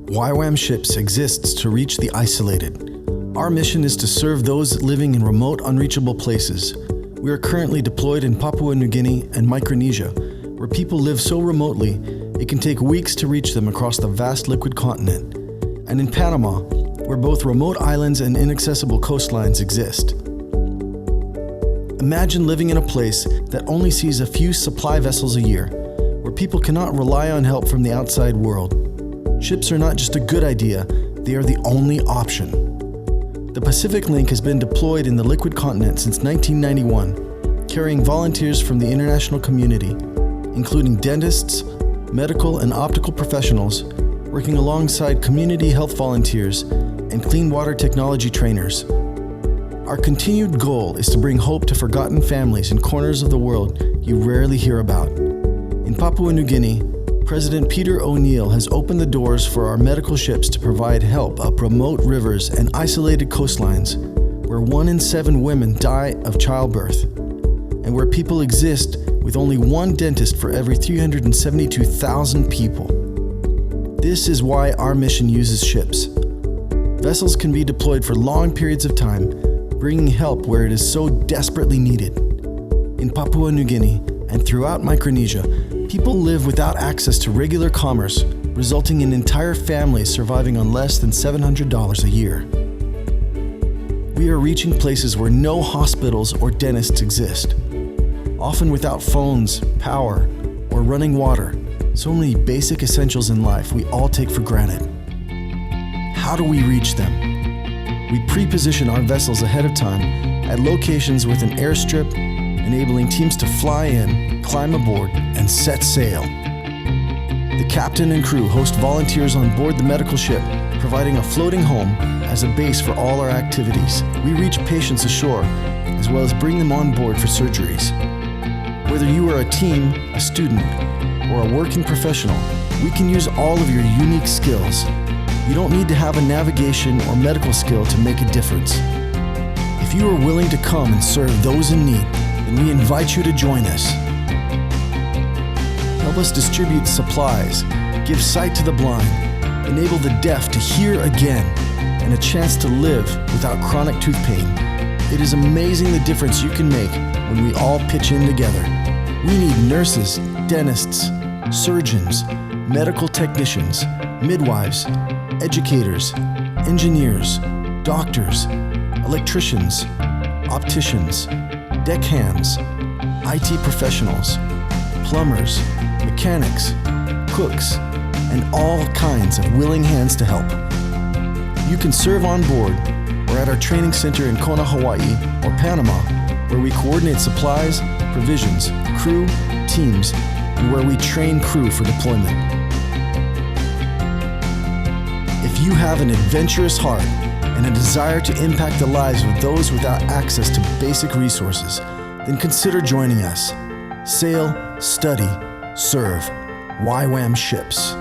YWAM Ships exists to reach the isolated. Our mission is to serve those living in remote, unreachable places. We are currently deployed in Papua New Guinea and Micronesia, where people live so remotely it can take weeks to reach them across the vast liquid continent, and in Panama, where both remote islands and inaccessible coastlines exist. Imagine living in a place that only sees a few supply vessels a year, where people cannot rely on help from the outside world. Ships are not just a good idea, they are the only option. The Pacific Link has been deployed in the liquid continent since 1991, carrying volunteers from the international community, including dentists, medical and optical professionals, working alongside community health volunteers and clean water technology trainers. Our continued goal is to bring hope to forgotten families in corners of the world you rarely hear about. In Papua New Guinea, President Peter O'Neill has opened the doors for our medical ships to provide help up remote rivers and isolated coastlines, where 1 in 7 women die of childbirth, and where people exist with only one dentist for every 372,000 people. This is why our mission uses ships. Vessels can be deployed for long periods of time, bringing help where it is so desperately needed. In Papua New Guinea and throughout Micronesia, people live without access to regular commerce, resulting in entire families surviving on less than $700 a year. We are reaching places where no hospitals or dentists exist, often without phones, power, or running water, so many basic essentials in life we all take for granted. How do we reach them? We pre-position our vessels ahead of time at locations with an airstrip, enabling teams to fly in, climb aboard, and set sail. The captain and crew host volunteers on board the medical ship, providing a floating home as a base for all our activities. We reach patients ashore, as well as bring them on board for surgeries. Whether you are a team, a student, or a working professional, we can use all of your unique skills. You don't need to have a navigation or medical skill to make a difference. If you are willing to come and serve those in need, then we invite you to join us. Help us distribute supplies, give sight to the blind, enable the deaf to hear again, and a chance to live without chronic tooth pain. It is amazing the difference you can make when we all pitch in together. We need nurses, dentists, surgeons, medical technicians, midwives, educators, engineers, doctors, electricians, opticians, deckhands, IT professionals, plumbers, mechanics, cooks, and all kinds of willing hands to help. You can serve on board or at our training center in Kona, Hawaii, or Panama, where we coordinate supplies, provisions, crew, teams, and where we train crew for deployment. If you have an adventurous heart and a desire to impact the lives of those without access to basic resources, then consider joining us. Sail, study, serve. YWAM Ships.